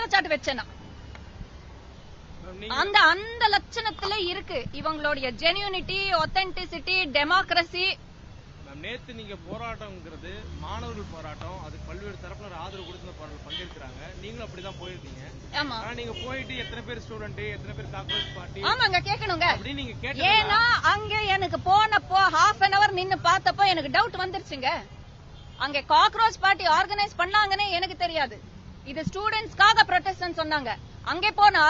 குற்றச்சாட்டு வச்சேனா? அந்த அந்த லட்சணத்துல இருக்கு இவங்களுடைய ஜெனியூனிட்டி, ஒத்தென்டிசிட்டி, டெமோக்ரசி. நேத்து நீங்க போராட்டம்ங்கிறது மாணவர்கள் போராட்டம், அதுக்கு பல்வேறு தரப்பினர் ஆதரவு கொடுத்து போராட்டம் பங்கேற்கிறாங்க. நீங்களும் அப்படிதான் போயிருக்கீங்க. ஆமா. நீங்க போயிட்டு எத்தனை பேர் ஸ்டூடெண்ட், எத்தனை பேர் காங்கிரஸ் பார்ட்டி? ஆமாங்க, கேட்கணுங்க. அப்படி நீங்க கேட்டீங்க. ஏன்னா அங்க எனக்கு போனப்போ half an hour நின்னு பார்த்தப்போ எனக்கு டவுட் வந்துருச்சுங்க. அங்க காக்ரோச் பார்ட்டி ஆர்கனைஸ் பண்ணாங்கன்னே எனக்கு தெரியாது. இது ஸ்டூடெண்ட்ஸ்க்காக ப்ரொடெஸ்ட்னு சொன்னாங்க. அங்கே போனா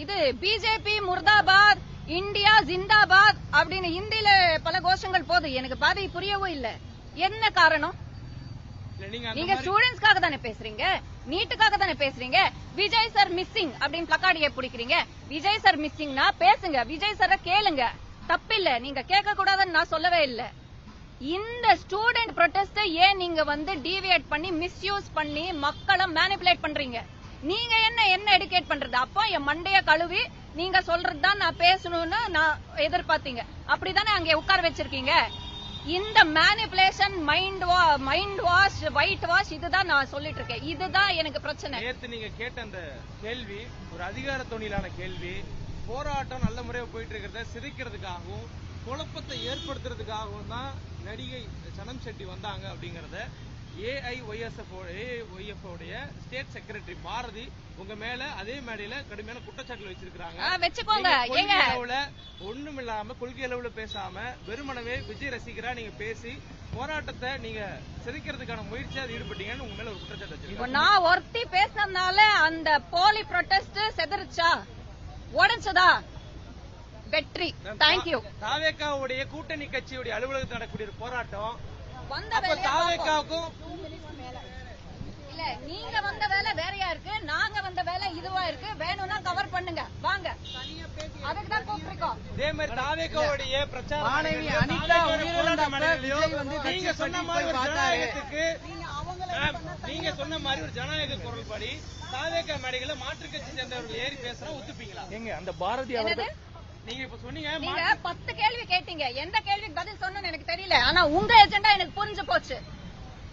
இது பிஜேபி முர்தாபாத், இந்தியா ஜிந்தாபாத் அப்படின்னு ஹிந்தியில பல கோஷங்கள் போகுது. எனக்கு பாதி புரியவும் இல்ல. என்ன காரணம்? நீங்க ஸ்டூடெண்ட்ஸ்க்காக தானே பேசுறீங்க, நீட்டுக்காக தானே பேசுறீங்க. விஜய் சார் மிஸ்ஸிங் அப்படின்னு பிளக்கார்டு பிடிக்கிறீங்க. விஜய் சார் மிஸ்ஸிங்னா பேசுங்க, விஜய் சார கேளுங்க, தப்பில்ல. நீங்க கேட்க கூடாதுன்னு நான் சொல்லவே இல்ல. இந்த ஸ்டூடெண்ட் ப்ரொடெஸ்ட ஏன் நீங்க டீவியேட் பண்ணி மிஸ்யூஸ் பண்ணி மக்களை மேனிபுலேட் பண்றீங்க? நீங்க என்ன எடுக்கேட் பண்றது? அப்போ என் மண்டைய கழுவி நீங்க சொல்றதுதான் நான் பேசணும்னு நான் எதிர்பார்த்தீங்க. அப்படிதானே அங்க உட்கார வச்சிருக்கீங்க. இந்த manipulation, mind wash, white wash, இதுதான் நான் சொல்லிட்டு இருக்கேன். இதுதான் எனக்கு பிரச்சனை. நேத்து நீங்க கேட்ட அந்த கேள்வி ஒரு அதிகார தொழிலான கேள்வி. போராட்டம் நல்ல முறையாக போயிட்டு இருக்கிறத சிதைக்கிறதுக்காகவும் குழப்பத்தை ஏற்படுத்துறதுக்காகவும் தான் நடிகை சனம் செட்டி வந்தாங்க அப்படிங்கறத AIYF உடைய ஸ்டேட் செக்ரட்டரி பாரதி உங்க மேல அதே மேடையில கடுமையான குற்றச்சாட்டுகள் வச்சிருக்காங்க. வெச்சுக்கோங்க. ஒண்ணும் இல்லாம கொள்கை அளவுல பேசாம வெறுமனவே விஜய் ரசிகரா நீங்க பேசி போராட்டத்தை நீங்க சிதைக்கிறதுக்கான முயற்சியா ஈடுபட்டீங்கன்னு உங்க மேல ஒரு குற்றச்சாட்டு வச்சிருக்காங்க. நான் ஒருத்தி பேசினதுனால அந்த போலி ப்ரொடெஸ்ட் செதறிச்சா, உடைச்சதா? வெற்றி. தேங்க்யூ. தாவேகாவுடைய கூட்டணி கட்சியுடைய அலுவலகத்தில் நடக்கக்கூடிய போராட்டம் இல்ல, நீங்க வந்த வேலை வேறையா இருக்கு, நாங்க வந்த வேலை இதுவா இருக்கு. வேணும்னா கவர் பண்ணுங்க, வாங்க. அதுக்கு தான் கூப்பிட்டுருக்கோம். இதே மாதிரி தாவேகாவுடைய பிரச்சாரம் நீங்க சொன்ன மாதிரி ஒரு ஜனநாயகத்துக்கு நீங்க சொன்ன மாதிரி ஒரு ஜனநாயக குரல் படி தாவேகா மேடைகளை மாற்றுக் கட்சி சேர்ந்தவர்கள் ஏறி பேசுறா ஒத்துப்பீங்களா? எங்க அந்த பாரதி அவர்கள் நீங்க இப்ப சொன்னீங்க, நீங்க 10 கேள்வி கேட்டீங்க. எந்த கேள்விக்கு பதில் சொன்னு எனக்கு தெரியல. ஆனா உங்க எஜெண்டா எனக்கு புரிஞ்சு போச்சு.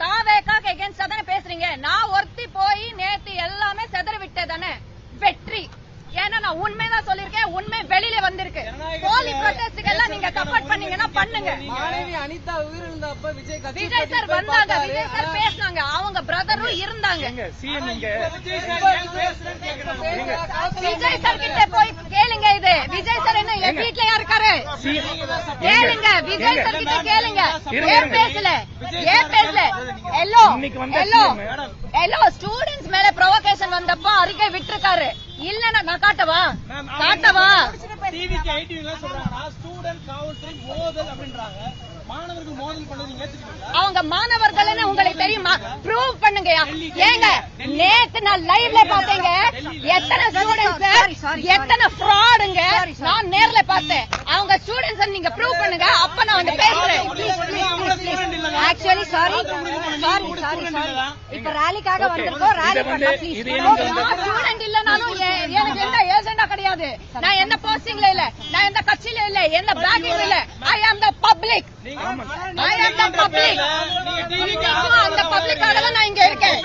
தாவேகாக்கு எகென்ஸ்டா தானே பேசுறீங்க. நான் ஒருத்தி போய் நேத்து எல்லாமே செதறி விட்டே தானே. வெற்றி. ஏன்னா நான் உண்மைதான் சொல்லிருக்கேன், உண்மை வெளியில வந்திருக்கு. போலி ப்ரொடெஸ்டுக்கு எல்லாம் நீங்க சப்போர்ட் பண்ணீங்கன்னா பண்ணுங்க. அனிதா உயிரிழந்தப்ப விஜய் சார் வந்தாங்க, விஜய் சார் பேசினாங்க, அவங்க பிரதரும் இருந்தாங்க. விஜய் சார் கிட்ட போய் கேளுங்க. இது விஜய் சார் என்ன என் வீட்லயா இருக்காரு? கேளுங்க, விஜய் சார் கிட்ட கேளுங்க. ஏன் பேசல? எல்லோ ஸ்டூடெண்ட்ஸ் மேல ப்ரொவோகேஷன் வந்தப்போ அறிக்கை விட்டுருக்காரு. இல்லன்னா நான் காட்டவா? டிவிக்கு ஐடிவில சொல்றாங்க ஸ்டூடண்ட் கவுன்சிலிங் மோதல் அப்படின்றாங்க. மாணவர்கள் மோதல் பண்ணது ஏத்துக்கீங்களா? அவங்க மாணவர்கள்னு உங்களுக்கு தெரியுமா? ப்ரூவ் பண்ணுங்க. ஏங்க நேத்து நான் லைவ்ல பாத்தேங்க, எத்தனை ஸ்டூடெண்ட்ஸ், எத்தனை ஃப்ராடுங்க நான் நேர்ல பார்த்தேன். அவங்க ஸ்டூடெண்ட்ஸ் நீங்க ப்ரூவ் பண்ணுங்க, அப்ப நான் பேசுறேன். ஆக்சுவலி சாரி, இப்ப ரேலிக்காக வந்திருக்கோம். ரேலி ஸ்டூடெண்ட் இல்லனாலும் எனக்கு எந்த ஏஜெண்டா கிடையாது. நான் எந்த போஸ்டிங்ல இல்ல, நான் எந்த கட்சியில இல்ல, எந்த பேக்கிங் இல்ல. ஐ ஆம் த பப்ளிக். அந்த பப்ளிக்காக தான் நான் இங்க இருக்கேன்.